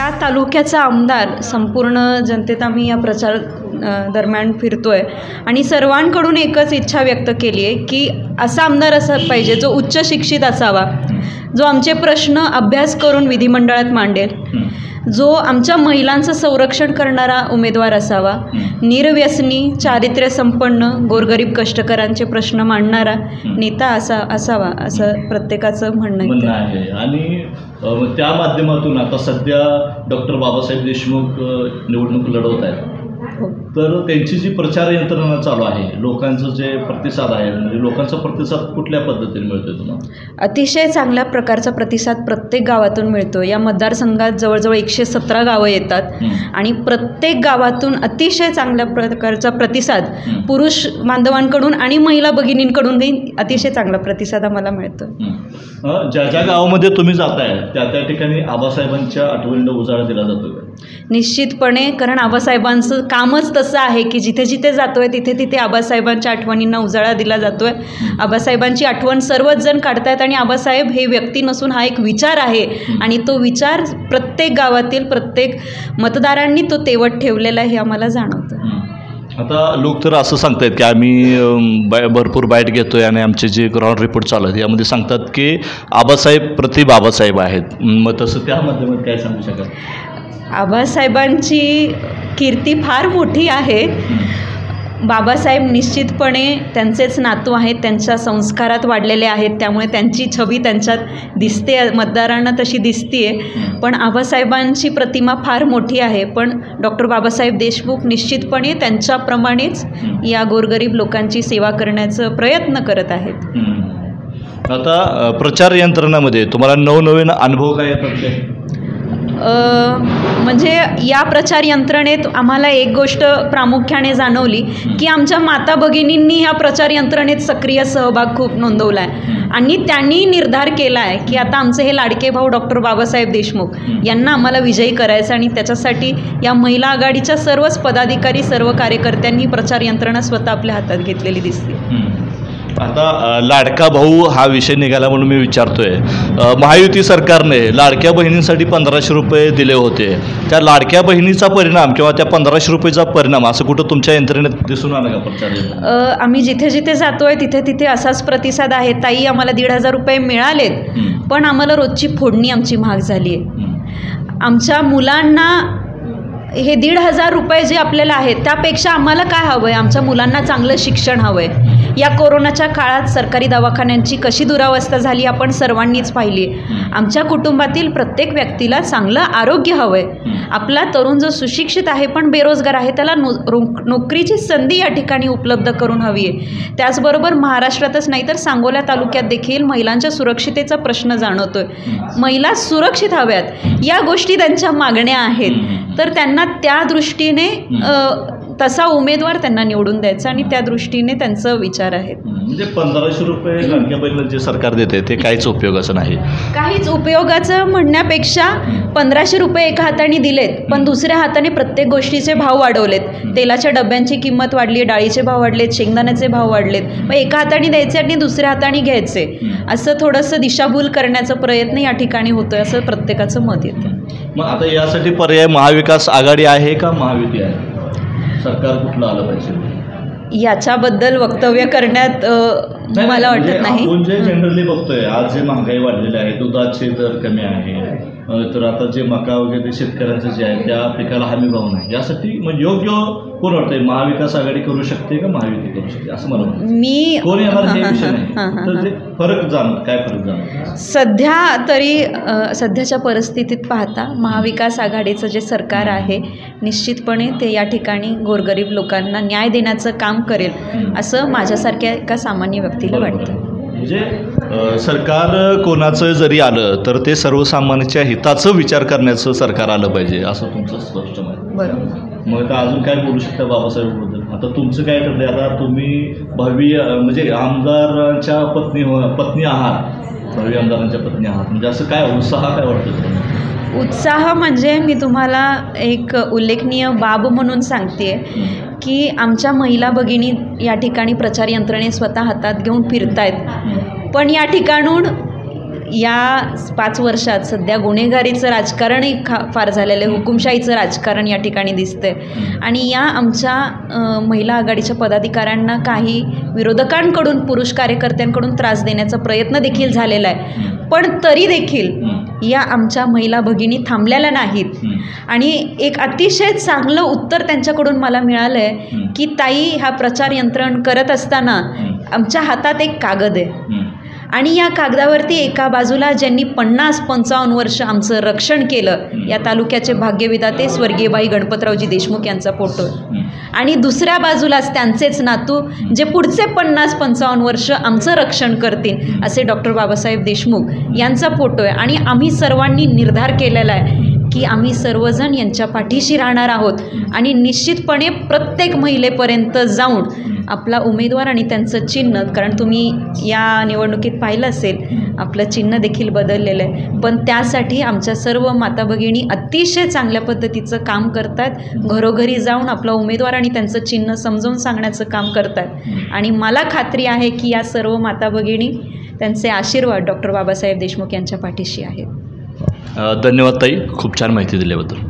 या तालुक्याचा आमदार संपूर्ण जनतेत आम्ही या प्रचार दरम्यान फिरतोय आणि सर्वांकडून एकच इच्छा व्यक्त केली आहे की असा आमदार असा पाहिजे जो उच्च शिक्षित असावा, जो आमचे प्रश्न अभ्यास करून विधिमंडळात मांडेल, जो आमच्या महिलांचं संरक्षण करणारा उमेदवार असावा, निर्व्यसनी, चारित्र्य संपन्न, गोरगरीब कष्टकरांचे प्रश्न मांडणारा नेता असावा असं प्रत्येकाचं म्हणणं आहे. आणि त्या माध्यमातून आता सध्या डॉक्टर बाबासाहेब देशमुख निवडणूक लढवत आहेत, तर त्यांची जी प्रचार यंत्रणा चालू आहे, लोकांचं जे प्रतिसाद आहे, म्हणजे लोकांचा प्रतिसाद कुठल्या पद्धतीने मिळतोय तुम्हाला? अतिशय चांगल्या प्रकारचा प्रतिसाद प्रत्येक गावातून मिळतो. या मतदारसंघात जवळजवळ 117 गावं येतात आणि प्रत्येक गावातून अतिशय चांगल्या प्रकारचा प्रतिसाद पुरुष बांधवांकडून आणि महिला भगिनींकडूनही अतिशय चांगला प्रतिसाद आम्हाला मिळतो. ज्या ज्या गावामध्ये तुम्ही जाताय त्या ठिकाणी आबासाहेबांच्या आठवणीला उजाळा दिला जातो का? निश्चितपणे, कारण आबासाहेबांचं कामच तसं आहे की जिथे जिथे जातोय तिथे तिथे आबासाहेबांच्या आठवणींना उजाळा दिला जातोय. आबासाहेबांची आठवण सर्वच जण काढतायत आणि आबासाहेब हे व्यक्ती नसून हा एक विचार आहे आणि तो विचार प्रत्येक गावातील प्रत्येक मतदारांनी तो तेवत ठेवलेला आहे हे आम्हाला जाणवतं. आता लोक तर असं सांगतायत की आम्ही भरपूर बाईट घेतोय आणि आमचे जे ग्राउंड रिपोर्ट चालू आहेत यामध्ये सांगतात की आबासाहेब प्रति बाबासाहेब आहेत, मग तसं त्या माध्यमात काय सांगू शकाल? आबासाहेबांची कीर्ती फार मोठी आहे. बाबासाहेब निश्चितपणे त्यांचेच नातू आहेत, त्यांच्या संस्कारात वाढलेले आहेत, त्यामुळे त्यांची छबी त्यांच्यात दिसते, मतदारांना तशी दिसते. पण आबासाहेबांची प्रतिमा फार मोठी आहे. पण डॉक्टर बाबासाहेब देशमुख निश्चितपणे त्यांच्याप्रमाणेच या गोरगरीब लोकांची सेवा करण्याचा प्रयत्न करत आहेत. आता प्रचार यंत्रणामध्ये तुम्हाला नवनवीन अनुभव काय येतात? म्हणजे या प्रचार यंत्रणेत आम्हाला एक गोष्ट प्रामुख्याने जाणवली की आमच्या माता भगिनींनी ह्या प्रचार यंत्रणेत सक्रिय सहभाग खूप नोंदवला आहे आणि त्यांनी निर्धार केला आहे की आता आमचे हे लाडके भाऊ डॉक्टर बाबासाहेब देशमुख यांना आम्हाला विजयी करायचं आणि त्याच्यासाठी या महिला आघाडीच्या सर्वच पदाधिकारी, सर्व कार्यकर्त्यांनी प्रचार यंत्रणा स्वतः आपल्या हातात घेतलेली दिसते. आता लाडका भाऊ हा विषय निघाला म्हणून मी विचारतोय, महायुती सरकारने लाडक्या बहिणींसाठी 1500 रुपये दिले होते, त्या लाडक्या बहिणीचा परिणाम किंवा त्या 1500 रुपयेचा परिणाम असं कुठं तुमच्या यंत्रणेत दिसून आलं का प्रचार? आम्ही जिथे जिथे जातोय तिथे तिथे असाच प्रतिसाद आहे. ताई, आम्हाला 1,500 रुपये मिळालेत, पण आम्हाला रोजची फोडणी आमची महाग झाली आहे. आमच्या मुलांना हे 1,500 रुपये जे आपल्याला आहेत त्यापेक्षा आम्हाला काय हवं आहे? आमच्या मुलांना चांगलं शिक्षण हवं आहे. या कोरोनाच्या काळात सरकारी दवाखान्यांची कशी दुरावस्था झाली आपण सर्वांनीच पाहिली. आमच्या कुटुंबातील प्रत्येक व्यक्तीला चांगलं आरोग्य हवं आहे. आपला तरुण जो सुशिक्षित आहे पण बेरोजगार आहे त्याला नोकरीची संधी या ठिकाणी उपलब्ध करून हवी आहे. त्याचबरोबर महाराष्ट्रातच नाही तर सांगोला तालुक्यात देखील महिलांच्या सुरक्षितेचा प्रश्न जाणवतोय. महिला सुरक्षित हव्यात, या गोष्टी त्यांच्या मागण्या आहेत. तर त्यांना त्या दृष्टीने तसा उमेदवार त्यांना निवडून द्यायचा आणि त्या दृष्टीने त्यांचं विचार आहेत. म्हणजे 1500 रुपये लाडक्या बहिणीला जे सरकार देते ते काहीच उपयोगाचं नाही. काहीच उपयोगाचं म्हणण्यापेक्षा 1500 रुपये एका हाताने दिलेत पण दुसऱ्या हाताने प्रत्येक गोष्टीचे भाव वाढवलेत. तेलाच्या डब्यांची किंमत वाढली, डाळीचे भाव वाढलेत, शेंगदाण्याचे भाव वाढलेत. मग एका हाताने द्यायचे आणि दुसऱ्या हाताने घ्यायचे, असं थोडंसं दिशाभूल करण्याचा प्रयत्न या ठिकाणी होतोय असं प्रत्येकाचं मत येतं. मग आता यासाठी पर्याय महाविकास आघाडी आहे का महायुती आहे? सरकार कुठलं आलं पाहिजे याच्याबद्दल वक्तव्य करण्यात मला वाटत नाही. आपण जे जनरली बघतोय आज जे महागाई वाढलेली आहे, दुधाचे दर कमी आहे, तर आता जे मका वगैरे शेतकऱ्यांचं जे आहे त्या पिकाला हमी भाव नाही, यासाठी म्हणजे योग्य कोण वाटतंय? महाविकास आघाडी करू शकते का महायुती करू शकते असं मला वाटतं? मी कोण येणार हे विषय नाही, तर जे फरक जाणवत काय फरक जाणवत सध्या तरी सध्याच्या परिस्थितीत पाहता महाविकास आघाडीचं जे सरकार आहे निश्चितपणे ते या ठिकाणी गोरगरीब लोकांना न्याय देण्याचं काम करेल असं माझ्यासारख्या एका सामान्य व्यक्तीला वाटतं. म्हणजे सरकार कोणाचं जरी आलं तर ते सर्वसामान्यांच्या हिताचं विचार करण्याचं सरकार आलं पाहिजे असं तुमचं स्पष्ट आहे. बरोबर. मग आता अजून काय बोलू शकता बाबासाहेबबद्दल? आता तुमचं काय ठरलंय? आता तुम्ही भावी म्हणजे आमदारांच्या पत्नी आहात, भावी आमदारांच्या पत्नी आहात, म्हणजे असं काय उत्साह काय वाटतं तुम्हाला? उत्साह म्हणजे मी तुम्हाला एक उल्लेखनीय बाब म्हणून सांगते की आमच्या महिला भगिनी या ठिकाणी प्रचार यंत्रणे स्वतः हातात घेऊन फिरतायत, पण या ठिकाणून या 5 वर्षात सध्या गुन्हेगारीचं राजकारणही फार झालेलं आहे, हुकुमशाहीचं राजकारण या ठिकाणी दिसतंय. आणि या आमच्या महिला आघाडीच्या पदाधिकाऱ्यांना काही विरोधकांकडून, पुरुष कार्यकर्त्यांकडून त्रास देण्याचा प्रयत्न देखील झालेला आहे. पण तरी देखील या आमच्या महिला भगिनी थांबलेल्या नाहीत. आणि एक अतिशय चांगलं उत्तर त्यांच्याकडून मला मिळालं आहे की ताई, हा प्रचार यंत्रण करत असताना आमच्या हातात एक कागद आहे आणि या कागदावरती एका बाजूला ज्यांनी 50-55 वर्ष आमचं रक्षण केलं, या तालुक्याचे भाग्यविधाते स्वर्गीय बाई गणपतरावजी देशमुख यांचा फोटो आहे. आणि दुसऱ्या बाजूलाच त्यांचेच नातू जे पुढचे 50-55 वर्ष आमचं रक्षण करतील असे डॉक्टर बाबासाहेब देशमुख यांचा फोटो आहे. आणि आम्ही सर्वांनी निर्धार केलेला आहे की आम्ही सर्वजण यांच्या पाठीशी राहणार आहोत आणि निश्चितपणे प्रत्येक महिलेपर्यंत जाऊन आपला उमेदवार आणि त्यांचं चिन्ह, कारण तुम्ही या निवडणुकीत पाहिलं असेल आपलं चिन्ह देखील बदललेलं आहे, पण त्यासाठी आमच्या सर्व माता भगिनी अतिशय चांगल्या पद्धतीचं काम करतात. घरोघरी जाऊन आपला उमेदवार आणि त्यांचं चिन्ह समजावून सांगण्याचं काम करतात. आणि मला खात्री आहे की या सर्व माता भगिनी, त्यांचे आशीर्वाद डॉक्टर बाबासाहेब देशमुख यांच्या पाठीशी आहेत. धन्यवाद ताई, खूप छान माहिती दिल्याबद्दल.